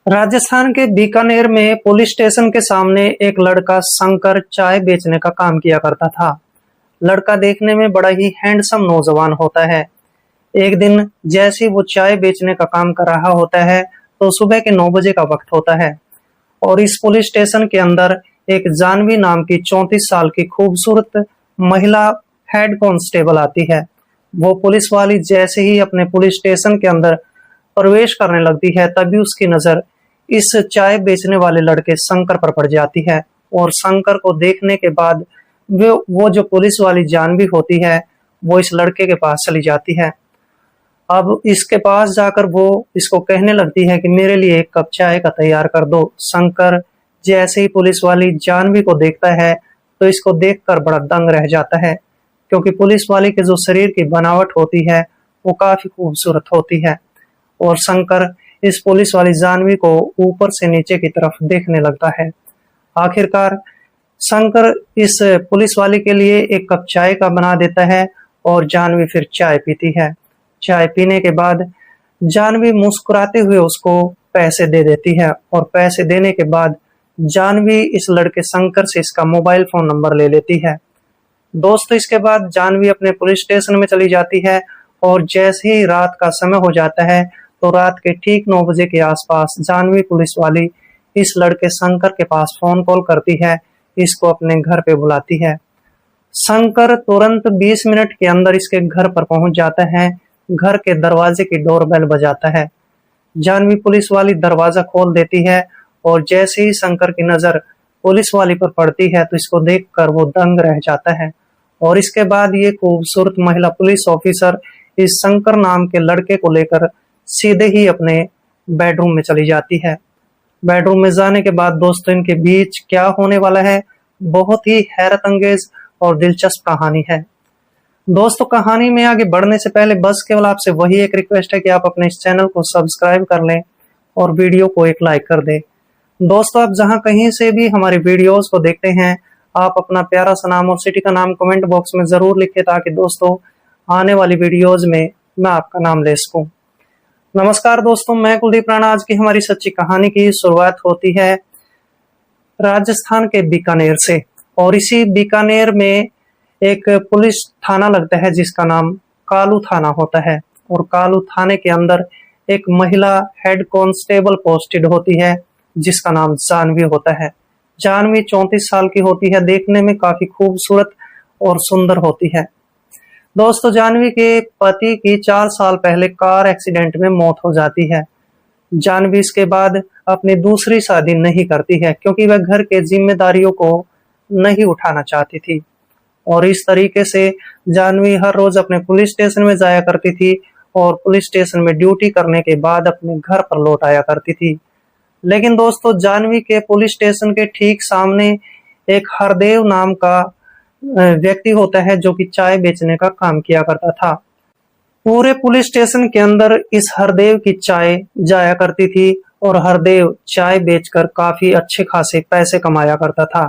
राजस्थान के बीकानेर में police station के सामने एक लड़का शंकर चाय बेचने का काम किया करता था। लड़का देखने में बड़ा ही हैंडसम नौजवान होता है। एक दिन जैसे ही वो चाय बेचने का काम कर रहा होता है तो सुबह के 9 बजे का वक्त होता है और इस पुलिस स्टेशन के अंदर एक जानवी नाम की 34 साल की खूबसूरत महिला हेड कांस्टेबल आती है। वो पुलिस वाली जैसे ही अपने पुलिस स्टेशन के अंदर प्रवेश करने लगती है तभी उसकी नजर इस चाय बेचने वाले लड़के शंकर पर पड़ जाती है और शंकर को देखने के बाद वो जो पुलिस वाली जानवी होती है वो इस लड़के के पास चली जाती है। अब इसके पास जाकर वो इसको कहने लगती है कि मेरे लिए एक कप चाय का तैयार कर दो। शंकर जैसे ही पुलिस वाली जानवी को देखता है तो इसको देखकर बड़ा दंग रह जाता है, क्योंकि पुलिस वाली के जो शरीर की बनावट होती है वो काफी खूबसूरत होती है और शंकर इस पुलिस वाली जानवी को ऊपर से नीचे की तरफ देखने लगता है। आखिरकार शंकर इस पुलिस वाली के लिए एक कप चाय का बना देता है और जानवी फिर चाय पीती है। चाय पीने के बाद जानवी मुस्कुराते हुए उसको पैसे दे देती है और पैसे देने के बाद जानवी इस लड़के शंकर से इसका मोबाइल फोन नंबर ले लेती है। दोस्तों, इसके बाद जानवी अपने पुलिस स्टेशन में चली जाती है और जैसे ही रात का समय हो जाता है तो रात के ठीक 9 बजे के आसपास जानवी पुलिस वाली इस लड़के शंकर के पास फोन कॉल करती है, इसको अपने घर पे बुलाती है। शंकर तुरंत 20 मिनट के अंदर इसके घर पर पहुंच जाता है। घर के दरवाजे की डोरबेल बजाता है। जानवी पुलिस वाली दरवाजा खोल देती है और जैसे ही शंकर की नजर पुलिस वाली पर पड़ती है तो इसको देखकर वो दंग रह जाता है और इसके बाद ये खूबसूरत महिला पुलिस ऑफिसर इस शंकर नाम के लड़के को लेकर सीधे ही अपने बेडरूम में चली जाती है। बेडरूम में जाने के बाद दोस्तों इनके बीच क्या होने वाला है, बहुत ही हैरत अंगेज और दिलचस्प कहानी है। दोस्तों, कहानी में आगे बढ़ने से पहले बस केवल आपसे वही एक रिक्वेस्ट है कि आप अपने इस चैनल को सब्सक्राइब कर लें और वीडियो को एक लाइक कर दें। दोस्तों, आप जहां कहीं से भी हमारी वीडियोस को देखते हैं आप अपना प्यारा सा नाम और सिटी का नाम कमेंट बॉक्स में जरूर लिखें ताकि दोस्तों आने वाली वीडियोज में मैं आपका नाम ले सकूं। नमस्कार दोस्तों, मैं कुलदीप राणा। आज की हमारी सच्ची कहानी की शुरुआत होती है राजस्थान के बीकानेर से और इसी बीकानेर में एक पुलिस थाना लगता है जिसका नाम कालू थाना होता है और कालू थाने के अंदर एक महिला हेड कांस्टेबल पोस्टेड होती है जिसका नाम जानवी होता है। जानवी 34 साल की होती है, देखने में काफी खूबसूरत और सुंदर होती है। दोस्तों, जानवी के पति की 4 साल पहले कार एक्सीडेंट में मौत हो जाती है। जानवी इसके बाद अपनी दूसरी शादी नहीं करती है क्योंकि वह घर के जिम्मेदारियों को नहीं उठाना चाहती थी और इस तरीके से जानवी हर रोज अपने पुलिस स्टेशन में जाया करती थी और पुलिस स्टेशन में ड्यूटी करने के बाद अपने घर पर लौट आया करती थी। लेकिन दोस्तों, जानवी के पुलिस स्टेशन के ठीक सामने एक हरदेव नाम का व्यक्ति होता है जो कि चाय बेचने का काम किया करता था। पूरे पुलिस स्टेशन के अंदर इस हरदेव की चाय जाया करती थी और हरदेव चाय बेचकर काफी अच्छे खासे पैसे कमाया करता था।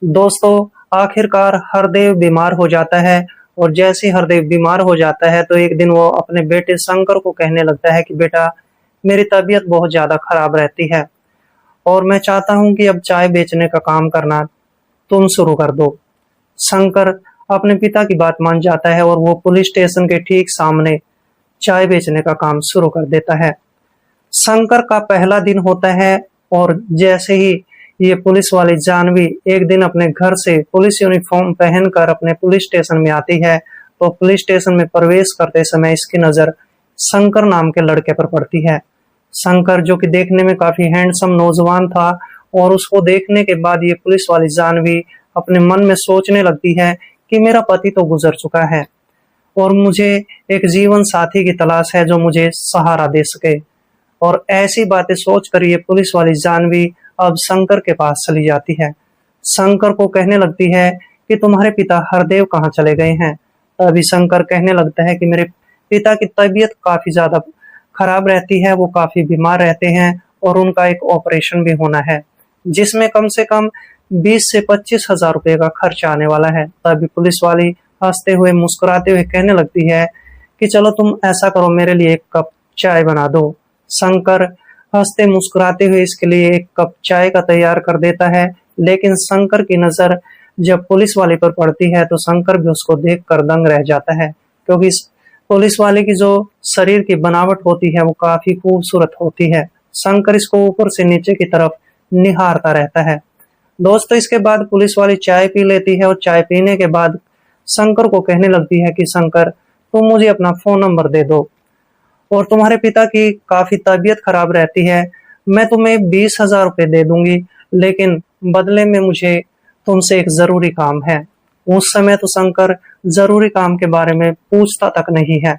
दोस्तों, आखिरकार हरदेव बीमार हो जाता है और जैसे ही हरदेव बीमार हो जाता है तो एक दिन वो अपने बेटे शंकर को कहने लगता है कि बेटा, मेरी तबीयत बहुत ज्यादा खराब रहती है और मैं चाहता हूं कि अब चाय बेचने का काम करना तुम शुरू कर दो। शंकर अपने पिता की बात मान जाता है और वो पुलिस स्टेशन के ठीक सामने चाय बेचने का काम शुरू कर देता है। शंकर का पहला दिन होता है और जैसे ही ये पुलिस वाली जानवी एक दिन अपने घर से पुलिस यूनिफॉर्म पहनकर अपने पुलिस स्टेशन में आती है तो पुलिस स्टेशन में प्रवेश करते समय इसकी नजर शंकर नाम के लड़के पर पड़ती है। शंकर जो कि देखने में काफी हैंडसम नौजवान था और उसको देखने के बाद ये पुलिस वाली जानवी अपने मन में सोचने लगती है कि मेरा पति तो गुजर चुका है और मुझे एक जीवन साथी की तलाश है जो मुझे सहारा दे सके। और ऐसी बातें सोचकर ये पुलिस वाली जानवी अब शंकर के पास चली जाती है। शंकर को कहने लगती है कि तुम्हारे पिता हरदेव कहाँ चले गए हैं। तभी शंकर कहने लगता है कि मेरे पिता की तबीयत काफी ज्यादा खराब रहती है, वो काफी बीमार रहते हैं और उनका एक ऑपरेशन भी होना है जिसमें कम से कम 20 से 25 हजार रुपए का खर्च आने वाला है। तभी पुलिस वाली हंसते हुए मुस्कुराते हुए कहने लगती है कि चलो तुम ऐसा करो, मेरे लिए एक कप चाय बना दो। शंकर हंसते मुस्कुराते हुए इसके लिए एक कप चाय का तैयार कर देता है। लेकिन शंकर की नजर जब पुलिस वाले पर पड़ती है तो शंकर भी उसको देखकर दंग रह जाता है, क्योंकि इस पुलिस वाले की जो शरीर की बनावट होती है वो काफी खूबसूरत होती है। शंकर इसको ऊपर से नीचे की तरफ निहारता रहता है। दोस्तों, इसके बाद पुलिस वाली चाय पी लेती है और चाय पीने के बाद शंकर को कहने लगती है कि शंकर, तुम मुझे अपना फोन नंबर दे दो, और तुम्हारे पिता की काफी तबीयत खराब रहती है, मैं तुम्हें 20,000 रुपये दे दूंगी, लेकिन बदले में मुझे तुमसे एक जरूरी काम है। उस समय तो शंकर जरूरी काम के बारे में पूछता तक नहीं है,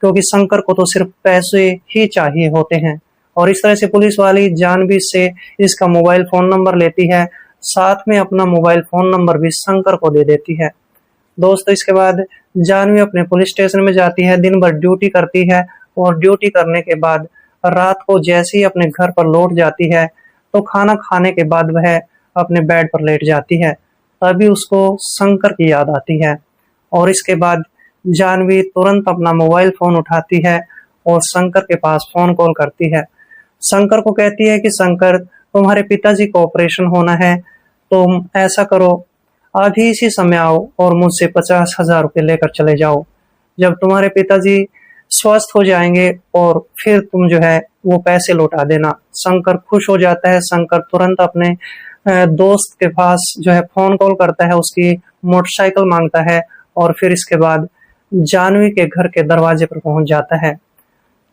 क्योंकि शंकर को तो सिर्फ पैसे ही चाहिए होते हैं। और इस तरह से पुलिस वाली जानवी से इसका मोबाइल फोन नंबर लेती है, साथ में अपना मोबाइल फोन नंबर भी शंकर को दे देती है। दोस्तों, इसके बाद जानवी अपने पुलिस स्टेशन में जाती है, दिन भर ड्यूटी करती है, और ड्यूटी करने के बाद रात को जैसे ही अपने घर पर लौट जाती है तो खाना खाने के बाद वह अपने बेड पर लेट जाती है। तभी उसको शंकर की याद आती है, और इसके बाद जानवी तुरंत अपना मोबाइल फोन उठाती है और शंकर के पास फोन कॉल करती है। शंकर को कहती है कि शंकर, तुम्हारे पिताजी को ऑपरेशन होना है, तुम ऐसा करो, अभी इसी समय आओ और मुझसे 50,000 रुपये लेकर चले जाओ। जब तुम्हारे पिताजी स्वस्थ हो जाएंगे और फिर तुम जो है वो पैसे लौटा देना। शंकर खुश हो जाता है। शंकर तुरंत अपने दोस्त के पास जो है फोन कॉल करता है, उसकी मोटरसाइकिल मांगता है, और फिर इसके बाद जानवी के घर के दरवाजे पर पहुंच जाता है।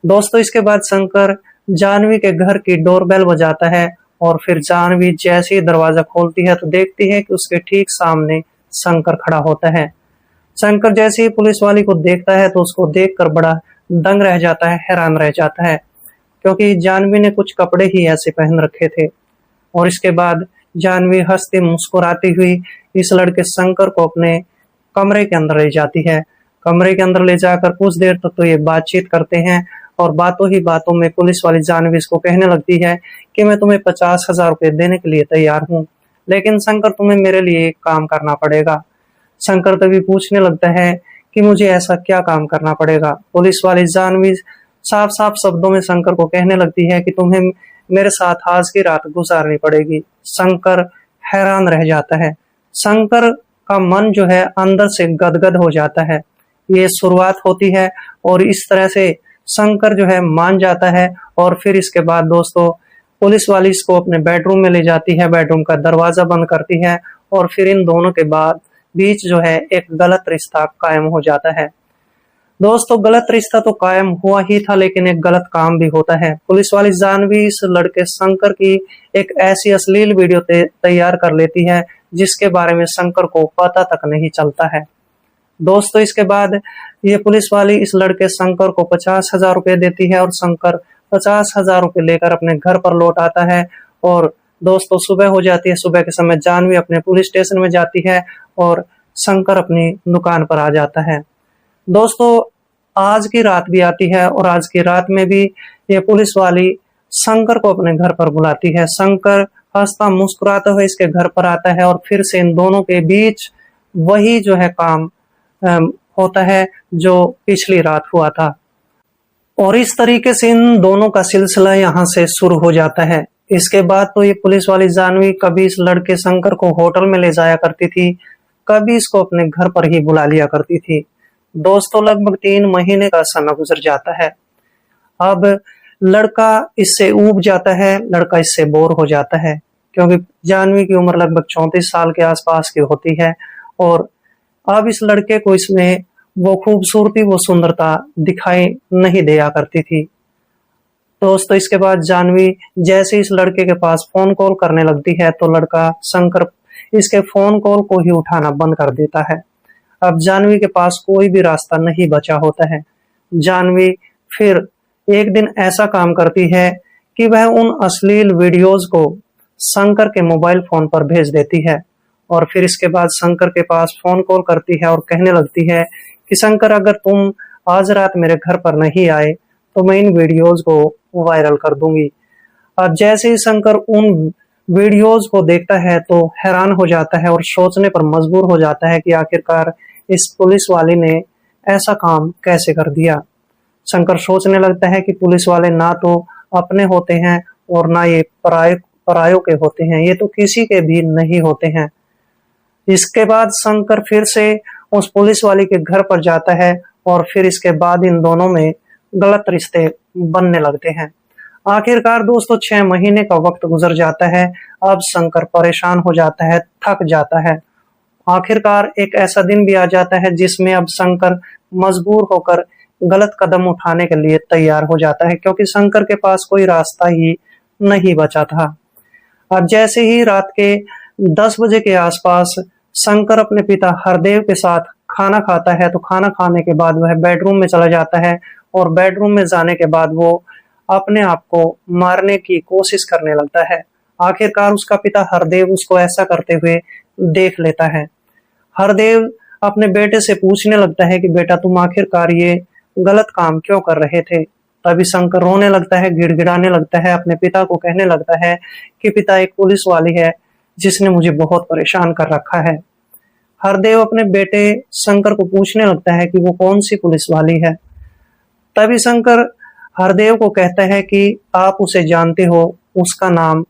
दोस्तों, इसके बाद शंकर जानवी के घर की डोरबेल बजाता है, और फिर जानवी जैसे ही दरवाजा खोलती है तो देखती है कि उसके ठीक सामने शंकर खड़ा होता है। शंकर जैसे ही पुलिस वाली को देखता है तो उसको देखकर बड़ा दंग रह जाता है, हैरान रह जाता है, क्योंकि जानवी ने कुछ कपड़े ही ऐसे पहन रखे थे। और इसके बाद जानवी हंसती मुस्कुराती हुई इस लड़के शंकर को अपने कमरे के अंदर ले जाती है। कमरे के अंदर ले जाकर कुछ देर तक तो ये बातचीत करते हैं, और बातों ही बातों में पुलिस वाली जानवी इसको कहने लगती है कि मैं तुम्हें 50,000 रुपये देने के लिए तैयार हूँ, लेकिन शंकर तुम्हें मेरे लिए एक काम करना पड़ेगा। शंकर तभी पूछने लगता है कि मुझे ऐसा क्या काम करना पड़ेगा। पुलिस वाली जानवी साफ साफ शब्दों में शंकर को कहने लगती है कि तुम्हें मेरे साथ आज की रात गुजारनी पड़ेगी। शंकर हैरान रह जाता है। शंकर का मन जो है अंदर से गदगद हो जाता है। ये शुरुआत होती है, और इस तरह से शंकर जो है मान जाता है। और फिर इसके बाद दोस्तों, पुलिस वाली इसको अपने बेडरूम में ले जाती है, बेडरूम का दरवाजा बंद करती है, और फिर इन दोनों के बाद बीच जो है एक गलत रिश्ता कायम हो जाता है। दोस्तों, गलत रिश्ता तो कायम हुआ ही था, लेकिन एक गलत काम भी होता है। पुलिस वाली जानवी इस लड़के शंकर की एक ऐसी अश्लील वीडियो तैयार कर लेती है जिसके बारे में शंकर को पता तक नहीं चलता है। दोस्तों, इसके बाद ये पुलिस वाली इस लड़के शंकर को 50,000 रुपये देती है, और शंकर 50,000 रुपये लेकर अपने घर पर लौट आता है। और दोस्तों, सुबह हो जाती है। सुबह के समय जानवी अपने पुलिस स्टेशन में जाती है, और शंकर अपनी दुकान पर आ जाता है। दोस्तों, आज की रात भी आती है, और आज की रात में भी ये पुलिस वाली शंकर को अपने घर पर बुलाती है। शंकर हंसता मुस्कुराता हुआ इसके घर पर आता है, और फिर से इन दोनों के बीच वही जो है काम होता है जो पिछली रात हुआ था। और इस तरीके से इन दोनों का सिलसिला यहाँ से शुरू हो जाता है। इसके बाद तो ये पुलिस वाली जानवी कभी इस लड़के शंकर को होटल में ले जाया करती थी, कभी इसको अपने घर पर ही बुला लिया करती थी। दोस्तों, लगभग 3 महीने का समय गुजर जाता है। अब लड़का इससे ऊब जाता है, लड़का इससे बोर हो जाता है, क्योंकि जानवी की उम्र लगभग 34 साल के आसपास की होती है, और अब इस लड़के को इसमें वो खूबसूरती, वो सुंदरता दिखाई नहीं दिया करती थी। दोस्तों, इसके बाद जानवी जैसे इस लड़के के पास फोन कॉल करने लगती है तो लड़का शंकर इसके फोन कॉल को ही उठाना बंद कर देता है। अब जानवी के पास कोई भी रास्ता नहीं बचा होता है। जानवी फिर एक दिन ऐसा काम करती है कि वह उन अश्लील वीडियोस को शंकर के मोबाइल फोन पर भेज देती है, और फिर इसके बाद शंकर के पास फोन कॉल करती है और कहने लगती है कि शंकर, अगर तुम आज रात मेरे घर पर नहीं आए तो मैं इन वीडियोस को वायरल कर दूंगी। अब जैसे ही शंकर उन वीडियोस को देखता है तो हैरान हो जाता है और सोचने पर मजबूर हो जाता है कि आखिरकार इस पुलिस वाले ने ऐसा काम कैसे कर दिया। शंकर सोचने लगता है कि पुलिस वाले ना तो अपने होते हैं और ना ये परायों के होते हैं, ये तो किसी के भी नहीं होते हैं। इसके बाद शंकर फिर से उस पुलिस वाली के घर पर जाता है और फिर इसके बाद इन दोनों में गलत रिश्ते बनने लगते हैं। आखिरकार दोस्तों 6 महीने का वक्त गुजर जाता है। अब शंकर परेशान हो जाता है, थक जाता है। आखिरकार एक ऐसा दिन भी आ जाता है जिसमें अब शंकर मजबूर होकर गलत कदम उठाने के लिए तैयार हो जाता है, क्योंकि शंकर के पास कोई रास्ता ही नहीं बचा था। अब जैसे ही रात के 10 बजे के आसपास शंकर अपने पिता हरदेव के साथ खाना खाता है, तो खाना खाने के बाद वह बेडरूम में चला जाता है और बेडरूम में जाने के बाद वो अपने आप को मारने की कोशिश करने लगता है। आखिरकार उसका पिता हरदेव उसको ऐसा करते हुए देख लेता है। हरदेव अपने बेटे से पूछने लगता है कि बेटा तुम आखिरकार ये गलत काम क्यों कर रहे थे। तभी शंकर रोने लगता है, गिड़गिड़ाने लगता है, अपने पिता को कहने लगता है कि पिता एक पुलिस वाली है जिसने मुझे बहुत परेशान कर रखा है। हरदेव अपने बेटे शंकर को पूछने लगता है कि वो कौन सी पुलिस वाली है। तभी शंकर हरदेव को कहता है कि आप उसे जानते हो, उसका नाम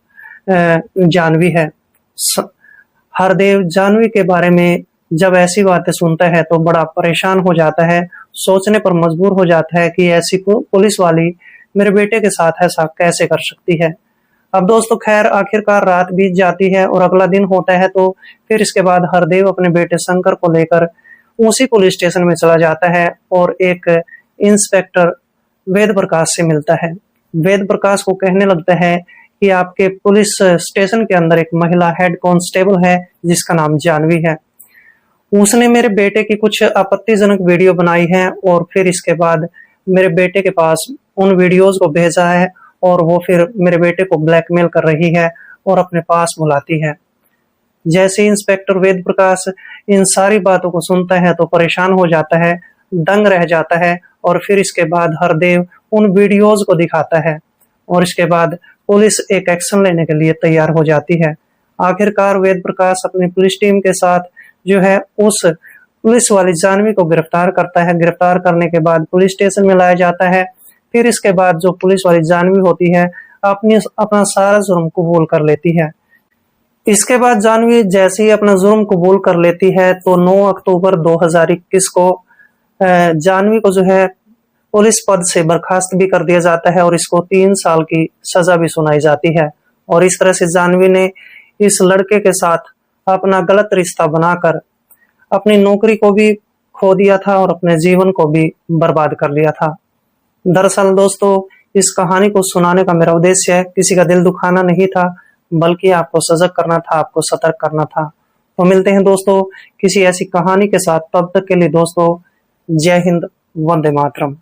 जानवी है। हरदेव जानवी के बारे में जब ऐसी बातें सुनता है तो बड़ा परेशान हो जाता है, सोचने पर मजबूर हो जाता है कि ऐसी पुलिस वाली मेरे बेटे के साथ ऐसा कैसे कर सकती है। अब दोस्तों खैर आखिरकार रात बीत जाती है और अगला दिन होता है, तो फिर इसके बाद हरदेव अपने बेटे शंकर को लेकर उसी पुलिस स्टेशन में चला जाता है और एक इंस्पेक्टर वेद प्रकाश से मिलता है। वेद प्रकाश को कहने लगता है कि आपके पुलिस स्टेशन के अंदर एक महिला हेड कांस्टेबल है जिसका नाम जानवी है। उसने मेरे बेटे की कुछ आपत्तिजनक वीडियो बनाई है और फिर इसके बाद मेरे बेटे के पास उन वीडियोस को भेजा है और वो फिर मेरे बेटे को ब्लैकमेल कर रही है और अपने पास बुलाती है। जैसे इंस्पेक्टर वेद प्रकाश इन सारी बातों को सुनता है तो परेशान हो जाता है, दंग रह जाता है और फिर इसके बाद हरदेव उन वीडियोस को दिखाता है और इसके बाद पुलिस एक एक्शन लेने के लिए तैयार हो जाती है। आखिरकार वेद प्रकाश अपनी पुलिस टीम के साथ जो है उस पुलिस वाली जानवी को गिरफ्तार करता है। गिरफ्तार करने के बाद पुलिस स्टेशन में लाया जाता है। फिर इसके बाद जो पुलिस वाली जानवी होती है अपना सारा जुर्म कबूल कर लेती है। इसके बाद जानवी जैसे ही अपना जुर्म कबूल कर लेती है तो 9 अक्टूबर 2021 को जानवी को जो है पुलिस पद से बर्खास्त भी कर दिया जाता है और इसको 3 साल की सजा भी सुनाई जाती है। और इस तरह से जानवी ने इस लड़के के साथ अपना गलत रिश्ता बनाकर अपनी नौकरी को भी खो दिया था और अपने जीवन को भी बर्बाद कर लिया था। दरअसल दोस्तों इस कहानी को सुनाने का मेरा उद्देश्य किसी का दिल दुखाना नहीं था, बल्कि आपको सजग करना था, आपको सतर्क करना था। तो मिलते हैं दोस्तों किसी ऐसी कहानी के साथ, तब तक के लिए दोस्तों जय हिंद, वंदे मातरम।